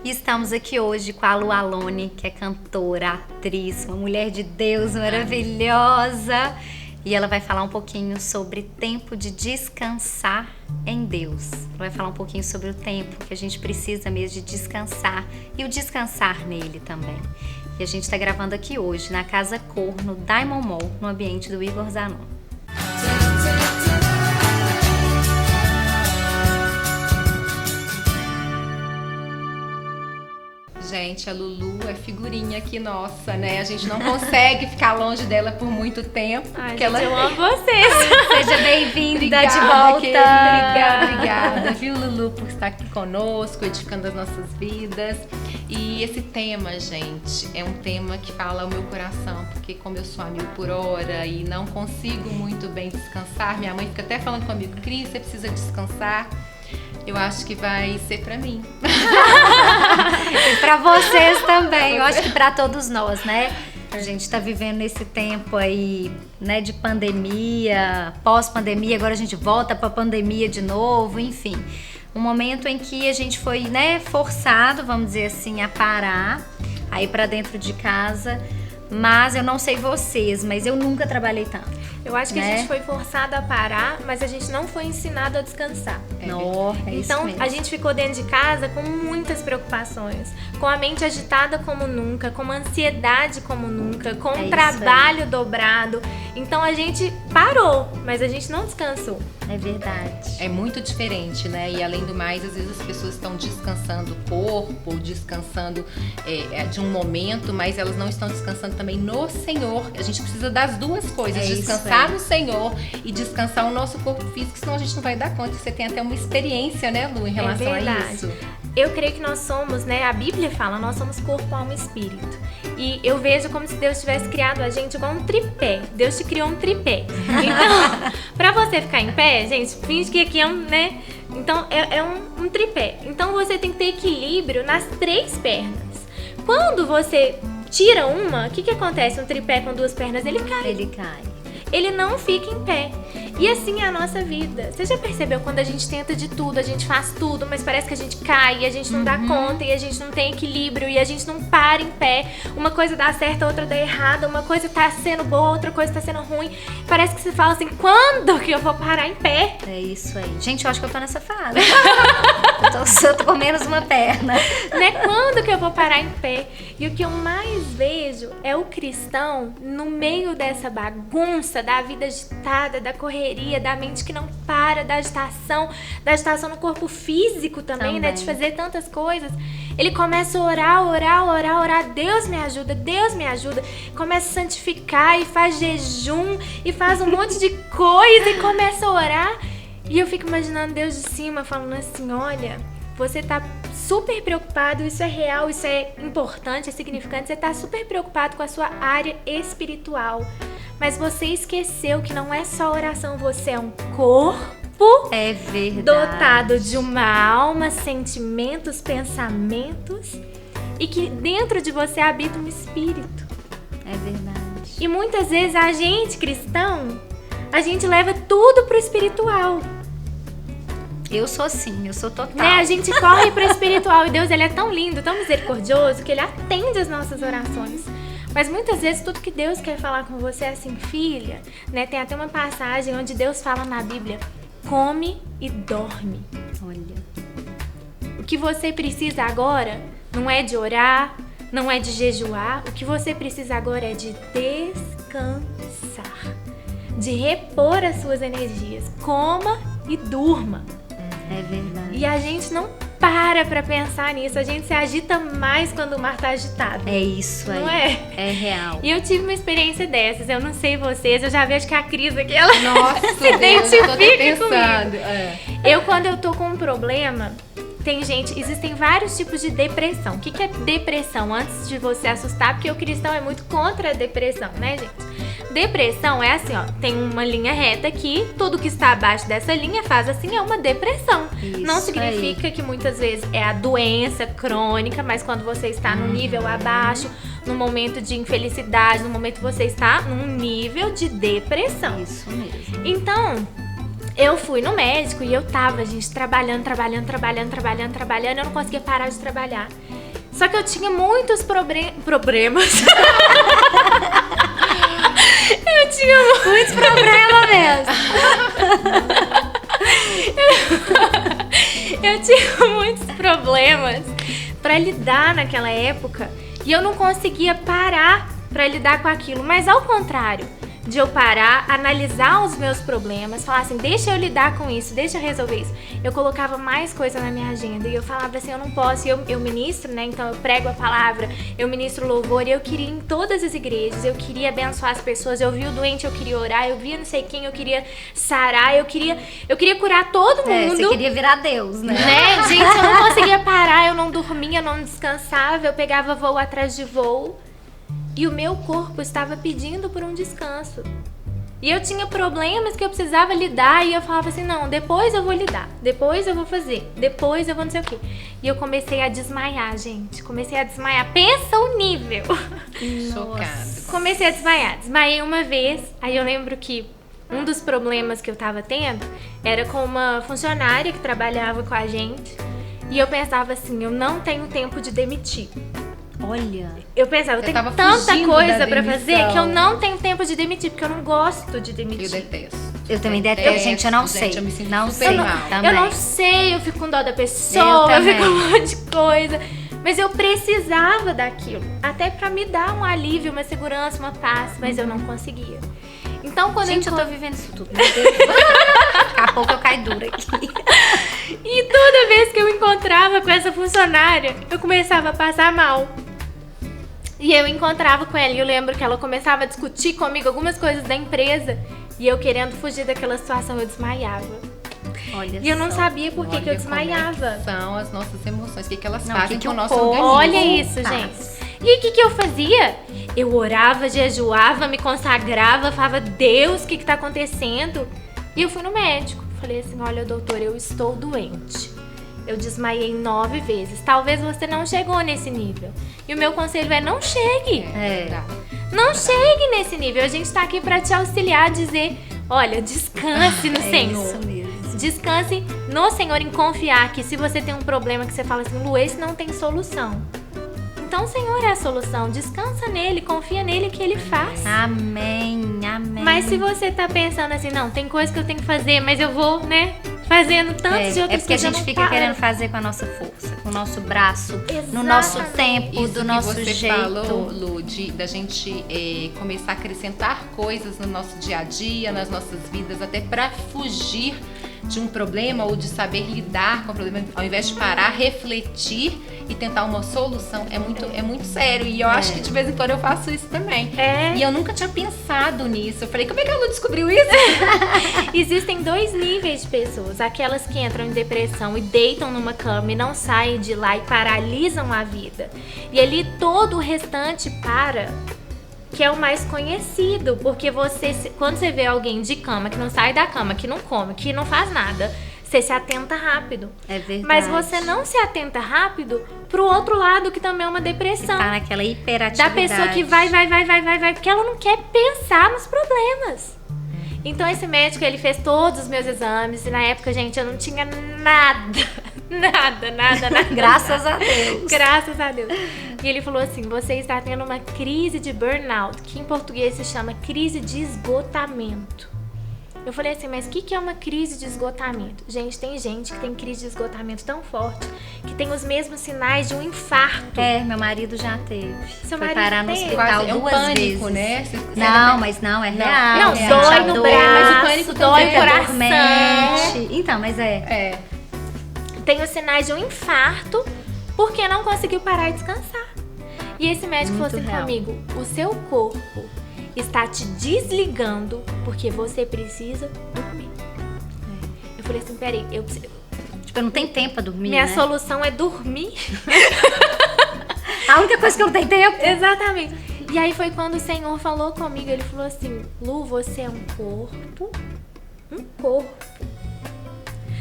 E estamos aqui hoje com a Lu Alone, que é cantora, atriz, uma mulher de Deus maravilhosa. E ela vai falar um pouquinho sobre tempo de descansar em Deus. Ela vai falar um pouquinho sobre o tempo que a gente precisa mesmo de descansar e o descansar nele também. E a gente está gravando aqui hoje na Casa Cor, no Diamond Mall, no ambiente do Igor Zanon. Gente, a Lulu é figurinha aqui nossa, né? A gente não consegue ficar longe dela por muito tempo. Ai, porque gente, ela... eu amo vocês. Seja bem-vinda de volta. Obrigada, viu, Lulu, por estar aqui conosco, edificando as nossas vidas. E esse tema, gente, é um tema que fala ao meu coração, porque como eu sou a 1000 por hora e não consigo muito bem descansar, minha mãe fica até falando comigo, Cris, você precisa descansar. Eu acho que vai ser pra mim. E pra vocês também, eu acho que pra todos nós, né? A gente tá vivendo nesse tempo aí, né, de pandemia, pós-pandemia, agora a gente volta pra pandemia de novo, enfim. Um momento em que a gente foi, né, forçado, vamos dizer assim, a parar, a ir pra dentro de casa. Mas eu não sei vocês, mas eu nunca trabalhei tanto. Eu acho que né? a gente foi forçado a parar, mas a gente não foi ensinado a descansar. Então, a gente ficou dentro de casa com muitas preocupações, com a mente agitada como nunca, com uma ansiedade como nunca, com um trabalho dobrado. Então a gente parou, mas a gente não descansou. É verdade. É muito diferente, né? E além do mais, às vezes as pessoas estão descansando o corpo, descansando de um momento, mas elas não estão descansando também no Senhor. A gente precisa das duas coisas, descansar no Senhor e descansar o nosso corpo físico, senão a gente não vai dar conta. Você tem até uma experiência, né, Lu, em relação a isso. Eu creio que nós somos, né, a Bíblia fala, nós somos corpo, alma e espírito. E eu vejo como se Deus tivesse criado a gente igual um tripé. Deus te criou um tripé. Então, pra você ficar em pé, gente, finge que aqui é um, né? Então, é um tripé. Então, você tem que ter equilíbrio nas 3 pernas. Quando você tira uma, o que acontece? Um tripé com 2 pernas, ele cai. Ele cai. Ele não fica em pé. E assim é a nossa vida. Você já percebeu quando a gente tenta de tudo, a gente faz tudo, mas parece que a gente cai e a gente não dá conta e a gente não tem equilíbrio e a gente não para em pé. Uma coisa dá certo, a outra dá errada, uma coisa tá sendo boa, outra coisa tá sendo ruim. Parece que você fala assim, quando que eu vou parar em pé? É isso aí. Gente, eu acho que eu tô nessa fase. eu tô com menos uma perna. Né? Quando que eu vou parar em pé? E o que eu mais vejo é o cristão no meio dessa bagunça, da vida agitada, da correria, da mente que não para, da agitação no corpo físico também, né? De fazer tantas coisas. Ele começa a orar, Deus me ajuda, começa a santificar e faz jejum e faz um monte de coisa e começa a orar. E eu fico imaginando Deus de cima falando assim, olha, você tá super preocupado, isso é real, isso é importante, é significante, você tá super preocupado com a sua área espiritual. Mas você esqueceu que não é só oração, você é um corpo dotado de uma alma, sentimentos, pensamentos e que dentro de você habita um espírito. É verdade. E muitas vezes a gente, cristão, a gente leva tudo pro espiritual. Eu sou assim, eu sou total. Né? A gente corre pro espiritual e Deus, ele é tão lindo, tão misericordioso que ele atende as nossas orações. Mas muitas vezes tudo que Deus quer falar com você é assim, filha, né? Tem até uma passagem onde Deus fala na Bíblia, come e dorme. Olha. O que você precisa agora não é de orar, não é de jejuar. O que você precisa agora é de descansar, de repor as suas energias. Coma e durma. É verdade. E a gente não para pra pensar nisso. A gente se agita mais quando o mar tá agitado. É isso aí. Não é? É real. E eu tive uma experiência dessas. Eu não sei vocês, eu já vejo que a Cris aqui, ela Nossa, se identifica comigo. Eu, quando eu tô com um problema, existem vários tipos de depressão. O que é depressão? Antes de você assustar, porque o cristão é muito contra a depressão, né, gente? Depressão é assim, ó, tem uma linha reta aqui, tudo que está abaixo dessa linha faz assim, é uma depressão. Isso não significa que muitas vezes é a doença crônica, mas quando você está no nível abaixo, no momento de infelicidade, no momento que você está num nível de depressão. Isso mesmo. Então, Eu fui no médico e eu tava, gente, trabalhando, eu não conseguia parar de trabalhar. Só que eu tinha muitos problemas. Eu tinha muitos problemas mesmo. Eu tinha muitos problemas pra lidar naquela época e eu não conseguia parar pra lidar com aquilo. Mas ao contrário de eu parar, analisar os meus problemas, falar assim, deixa eu lidar com isso, deixa eu resolver isso. Eu colocava mais coisa na minha agenda e eu falava assim, eu não posso, eu ministro, né? Então eu prego a palavra, eu ministro louvor e eu queria ir em todas as igrejas, eu queria abençoar as pessoas, eu via o doente, eu queria orar, eu via não sei quem, eu queria sarar, eu queria curar todo mundo. Você queria virar Deus, né? Gente, eu não conseguia parar, eu não dormia, eu não descansava, eu pegava voo atrás de voo. E o meu corpo estava pedindo por um descanso. E eu tinha problemas que eu precisava lidar e eu falava assim, não, depois eu vou lidar, depois eu vou fazer, depois eu vou não sei o quê. E eu comecei a desmaiar, gente. Comecei a desmaiar. Pensa o nível. Chocado. Comecei a desmaiar. Desmaiei uma vez, aí eu lembro que um dos problemas que eu tava tendo era com uma funcionária que trabalhava com a gente. E eu pensava assim, eu não tenho tempo de demitir. Olha, eu pensava, eu tenho tanta coisa pra fazer que eu não tenho tempo de demitir, porque eu não gosto de demitir. Eu detesto. Eu também detesto, gente, eu não sei. Eu me sinto não super sei. mal. Eu não sei, eu fico com dó da pessoa, eu fico com um monte de coisa. Mas eu precisava daquilo, até pra me dar um alívio, uma segurança, uma paz, mas eu não conseguia. Então, quando eu tô vivendo isso tudo, meu Deus. Daqui a pouco eu caio dura aqui. E toda vez que eu encontrava com essa funcionária, eu começava a passar mal. E eu encontrava com ela e eu lembro que ela começava a discutir comigo algumas coisas da empresa e eu querendo fugir daquela situação, eu desmaiava. Olha e eu não sabia por que eu desmaiava. Como é que são as nossas emoções, o que elas não, fazem que com o nosso organismo. organismo. Olha isso, gente. E o que eu fazia? Eu orava, jejuava, me consagrava, falava, Deus, o que tá acontecendo? E eu fui no médico. Falei assim, olha, doutor, eu estou doente. Eu desmaiei 9 vezes. Talvez você não chegou nesse nível. E o meu conselho é, não chegue. Não chegue nesse nível. A gente tá aqui pra te auxiliar a dizer, olha, descanse no Senhor. Isso mesmo. Descanse no Senhor em confiar que se você tem um problema que você fala assim, Lu, esse não tem solução. Então o Senhor é a solução. Descansa nele, confia nele que ele faz. Amém, amém. Mas se você tá pensando assim, não, tem coisa que eu tenho que fazer, mas eu vou, né, fazendo tantos de outras coisas. É porque a gente fica querendo fazer com a nossa força, com o nosso braço, no nosso tempo, isso do nosso que você jeito. falou, Lu, da gente começar a acrescentar coisas no nosso dia a dia, nas nossas vidas, até pra fugir de um problema ou de saber lidar com o problema, ao invés de parar, refletir e tentar uma solução, é muito sério. E eu acho que de vez em quando eu faço isso também. E eu nunca tinha pensado nisso. Eu falei, como é que a Lu descobriu isso? Existem 2 níveis de pessoas. Aquelas que entram em depressão e deitam numa cama e não saem de lá e paralisam a vida. E ali todo o restante para, que é o mais conhecido, porque quando você vê alguém de cama, que não sai da cama, que não come, que não faz nada, você se atenta rápido. É verdade. Mas você não se atenta rápido pro outro lado, que também é uma depressão. Que tá naquela hiperatividade. Da pessoa que vai, porque ela não quer pensar nos problemas. Então esse médico, ele fez todos os meus exames e na época, gente, eu não tinha nada. Graças a Deus. Graças a Deus. E ele falou assim, você está tendo uma crise de burnout, que em português se chama crise de esgotamento. Eu falei assim, mas o que é uma crise de esgotamento? Gente, tem gente que tem crise de esgotamento tão forte que tem os mesmos sinais de um infarto. Meu marido já teve. Seu Foi marido parar no tem? hospital É um 2 pânico, vezes. né? Não, mas é real. Não, dói no braço, mas o pânico dói no também é coração. Então, mas Tem os sinais de um infarto porque não conseguiu parar e descansar. E esse médico falou assim comigo, o seu corpo está te desligando porque você precisa dormir. Eu falei assim, peraí, eu preciso... Tipo, eu não tenho tempo pra dormir, Minha solução é dormir. A única coisa que eu não tenho tempo. Exatamente. E aí foi quando o Senhor falou comigo, ele falou assim, Lu, você é um corpo.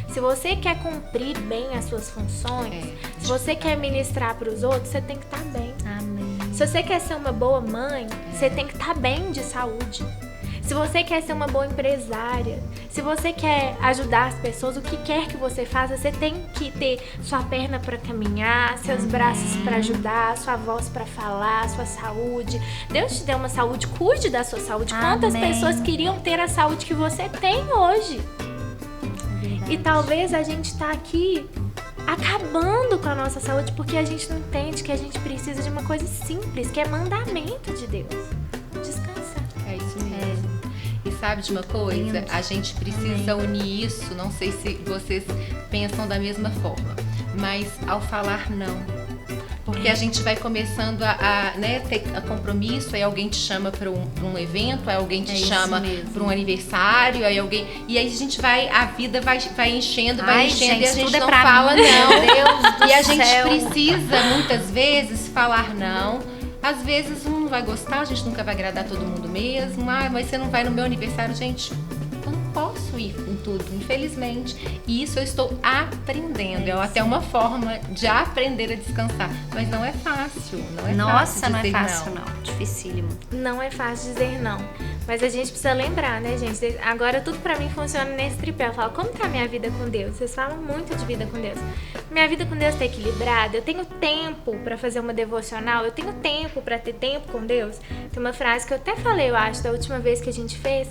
Se você quer cumprir bem as suas funções, se você quer ministrar para os outros, você tem que estar bem. Amém. Se você quer ser uma boa mãe, você tem que estar bem de saúde. Se você quer ser uma boa empresária, se você quer ajudar as pessoas, o que quer que você faça, você tem que ter sua perna para caminhar, seus braços para ajudar, sua voz para falar, sua saúde. Deus te deu uma saúde, cuide da sua saúde. Quantas pessoas queriam ter a saúde que você tem hoje? E talvez a gente tá aqui acabando com a nossa saúde porque a gente não entende que a gente precisa de uma coisa simples, que é mandamento de Deus. Descansar. É isso mesmo. E sabe de uma coisa? A gente precisa unir isso, não sei se vocês pensam da mesma forma, mas ao falar não. Porque a gente vai começando né, ter compromisso, aí alguém te chama para um evento, aí alguém te chama para um aniversário, aí alguém. E aí a gente a vida vai enchendo, gente, e a gente não fala não. Deus do E a gente céu. precisa, muitas vezes, falar não. Às vezes um não vai gostar, a gente nunca vai agradar todo mundo mesmo. Mas você não vai no meu aniversário, gente. Eu não posso ir com tudo, infelizmente. E isso eu estou aprendendo. É até uma forma de aprender a descansar. Mas não é fácil. Não é Nossa, fácil não é dizer fácil, não. Dificílimo. Não é fácil dizer não. Mas a gente precisa lembrar, né, gente? Agora tudo pra mim funciona nesse tripé. Eu falo, como tá a minha vida com Deus? Vocês falam muito de vida com Deus. Minha vida com Deus tá equilibrada. Eu tenho tempo pra fazer uma devocional. Eu tenho tempo pra ter tempo com Deus. Tem uma frase que eu até falei, eu acho, da última vez que a gente fez,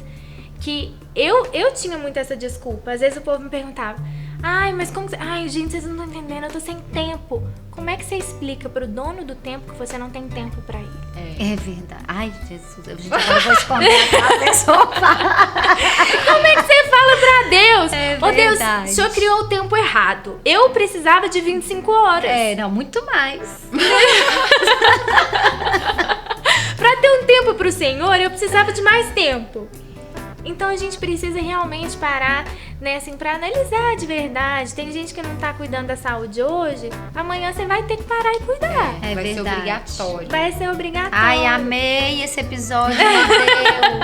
que eu tinha muito essa desculpa. Às vezes o povo me perguntava, ai, mas como... Ai, gente, vocês não estão entendendo, eu tô sem tempo. Como é que você explica pro dono do tempo que você não tem tempo pra ele? É verdade. Ai, Jesus, gente, agora eu vou esconder aquela pessoa. Como é que você fala pra Deus? É Ô Deus, verdade. o Senhor criou o tempo errado. Eu precisava de 25 horas. Não, muito mais. Pra ter um tempo pro Senhor, eu precisava de mais tempo. Então a gente precisa realmente parar, né, assim, pra analisar de verdade. Tem gente que não tá cuidando da saúde hoje, amanhã você vai ter que parar e cuidar. É vai ser verdade. obrigatório. Vai ser obrigatório. Ai, amei esse episódio, meu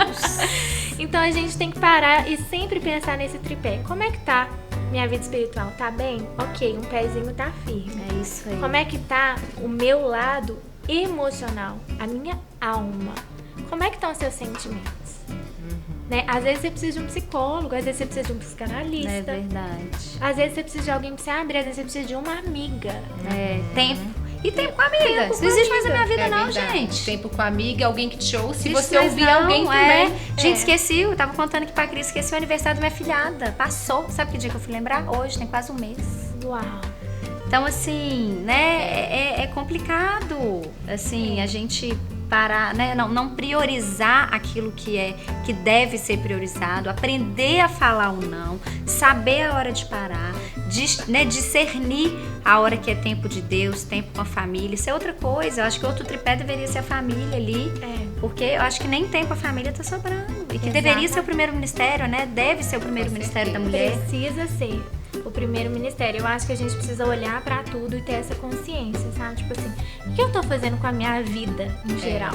Deus. Então a gente tem que parar e sempre pensar nesse tripé. Como é que tá minha vida espiritual? Tá bem? Ok, um pezinho tá firme. É isso aí. Como é que tá o meu lado emocional, a minha alma? Como é que estão os seus sentimentos? Né? Às vezes você precisa de um psicólogo, às vezes você precisa de um psicanalista. É verdade. Às vezes você precisa de alguém pra você abrir, às vezes você precisa de uma amiga. Tempo. E tempo com a amiga. Isso não existe mais na minha vida, não, verdade. gente. Tempo com a amiga, alguém que te ouça. Se Isso você mais ouvir não, alguém também. Gente, esqueci. Eu tava contando aqui pra Cris, esqueci o aniversário da minha filhada. Passou. Sabe que dia que eu fui lembrar? Hoje, tem quase um mês. Uau! Então, assim, né, é complicado, assim, a gente parar, né, não priorizar aquilo que deve ser priorizado, aprender a falar o não, saber a hora de parar, discernir a hora que é tempo de Deus, tempo com a família. Isso é outra coisa. Eu acho que outro tripé deveria ser a família ali, porque eu acho que nem tempo a família tá sobrando. E que deveria ser o primeiro ministério, né? Deve ser o primeiro ministério da mulher. Precisa ser o primeiro ministério. Eu acho que a gente precisa olhar pra tudo e ter essa consciência, sabe? Tipo assim, o que eu tô fazendo com a minha vida em geral?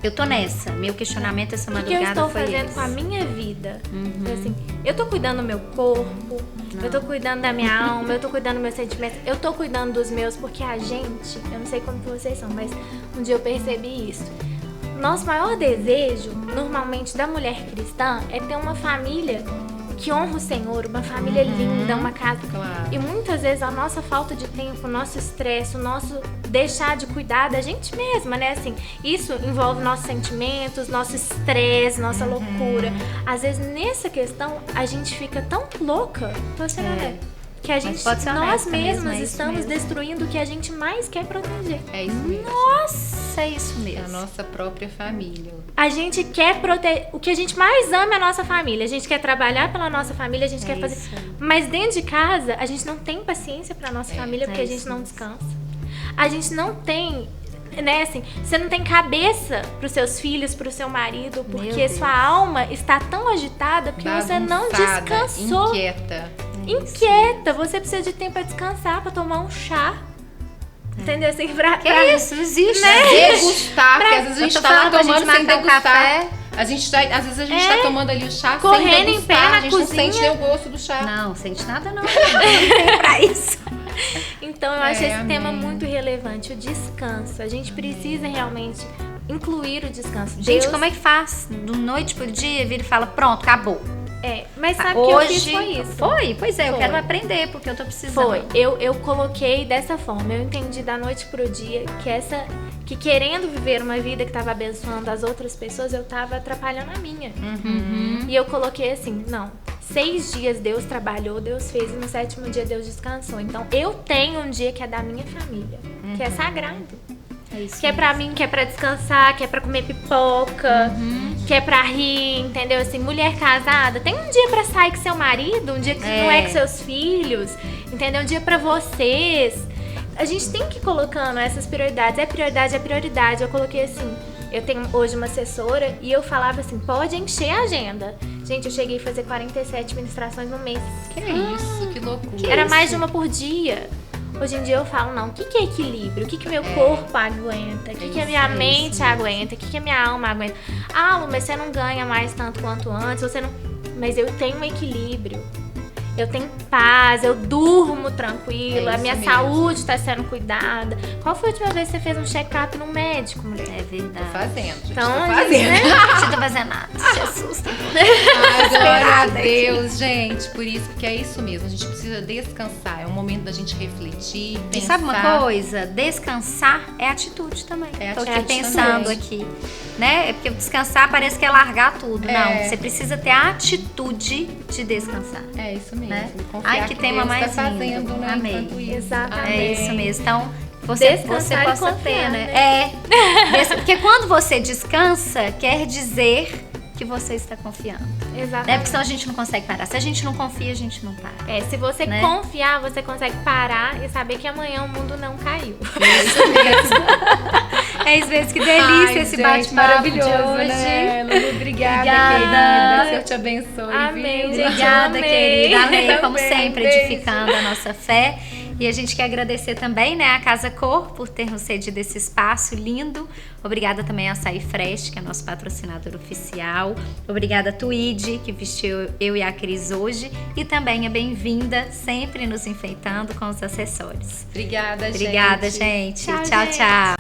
Eu tô nessa. Meu questionamento essa O que madrugada eu estou foi fazendo esse. com a minha vida? Então, assim, eu tô cuidando do meu corpo, eu tô cuidando da minha alma, eu tô cuidando dos meus sentimentos, eu tô cuidando dos meus, porque a gente, eu não sei como que vocês são, mas um dia eu percebi isso. Nosso maior desejo, normalmente, da mulher cristã é ter uma família que honra o Senhor, uma família linda, uma casa. Claro. E muitas vezes a nossa falta de tempo, o nosso estresse, o nosso deixar de cuidar da gente mesma, né? Assim, isso envolve nossos sentimentos, nosso estresse, nossa loucura. Às vezes, nessa questão, a gente fica tão louca, você não é? Que a gente, pode ser nós honesta mesmas mesmo, é isso estamos mesmo. destruindo o que a gente mais quer proteger. É isso mesmo. Nossa, é isso É mesmo. a nossa própria família. A gente quer proteger. O que a gente mais ama é a nossa família. A gente quer trabalhar pela nossa família, a gente quer fazer. isso aí. Mas dentro de casa, a gente não tem paciência pra nossa família porque a gente isso não mesmo. descansa. A gente não tem. Né, assim, você não tem cabeça pros seus filhos, pro seu marido, porque Deus. sua alma está tão agitada porque você não Bagunçada, descansou. Inquieta. Inquieta, você precisa de tempo pra descansar, pra tomar um chá. Entendeu? Assim, Que isso? Não existe. Degustar, porque às vezes a gente Eu tô tá lá falando pra gente tomando sem marcar um degustar. café. Às vezes a gente tá tomando ali o chá Correndo sem em degustar. pé na a gente não cozinha. sente nem o gosto do chá. Não, sente nada não. Não tem pra isso. Então eu acho esse amém. tema muito relevante, o descanso. A gente precisa realmente incluir o descanso. Gente, como é que faz? Do noite pro dia, vira e fala, pronto, acabou. Mas sabe que Hoje, eu fiz foi isso. Foi? Pois é, eu Foi. quero aprender, porque eu tô precisando. Foi. Eu coloquei dessa forma. Eu entendi da noite pro dia que querendo viver uma vida que tava abençoando as outras pessoas, eu tava atrapalhando a minha. E eu coloquei assim, não. 6 dias Deus trabalhou, Deus fez, e no 7º dia Deus descansou. Então eu tenho um dia que é da minha família, que é sagrado. É isso Que é pra mim, que é pra descansar, que é pra comer pipoca, que é pra rir, entendeu? Assim, mulher casada, tem um dia pra sair com seu marido, um dia que não é com seus filhos, entendeu? Um dia pra vocês. A gente tem que ir colocando essas prioridades. É prioridade. Eu coloquei assim, eu tenho hoje uma assessora e eu falava assim, pode encher a agenda. Gente, eu cheguei a fazer 47 ministrações no mês. Que isso, que loucura. Era mais de uma por dia. Hoje em dia eu falo, não, o que é equilíbrio? O que meu corpo aguenta? O que a minha mente aguenta? O que a minha alma aguenta? Ah, Lu, mas você não ganha mais tanto quanto antes, você não... Mas eu tenho um equilíbrio. Eu tenho paz, eu durmo tranquila, a minha saúde está sendo cuidada. Qual foi a última vez que você fez um check-up no médico, mulher? É verdade. Tô fazendo, gente, Então, tô fazendo. né? Não tô fazendo nada. Se assusta. Ai, glória a Deus, gente. Por isso, porque é isso mesmo. A gente precisa descansar. É um momento da gente refletir, E pensar. sabe uma coisa? Descansar é atitude também. É Tô aqui atitude pensando também. aqui. Né? É porque descansar parece que é largar tudo. É. Não, você precisa ter a atitude de descansar. É isso mesmo. Né? Confiar Ai, que tema Deus mais tá lindo. fazendo, né? Amei. Enquanto isso. Exatamente. É isso mesmo. Então, você Descansar e possa confiar, ter, né? né? Porque quando você descansa, quer dizer que você está confiando. Né? Exatamente. Porque senão a gente não consegue parar. Se a gente não confia, a gente não para. Se você Né? confiar, você consegue parar e saber que amanhã o mundo não caiu. É isso mesmo, que delícia esse gente, bate-papo maravilhoso, de hoje. né? Lulu, obrigada, Obrigada. querida. Deus te abençoe. Amém, viu? gente. Obrigada, amei. querida. Amei, como Também. sempre, Beijo. edificando a nossa fé. E a gente quer agradecer também, né, a Casa Cor por ter nos cedido esse espaço lindo. Obrigada também a Açaí Fresh, que é nosso patrocinador oficial. Obrigada a Twid, que vestiu eu e a Cris hoje. E também a Bem-vinda, sempre nos enfeitando com os acessórios. Obrigada, gente. Obrigada, gente. Tchau, Tchau, gente. tchau.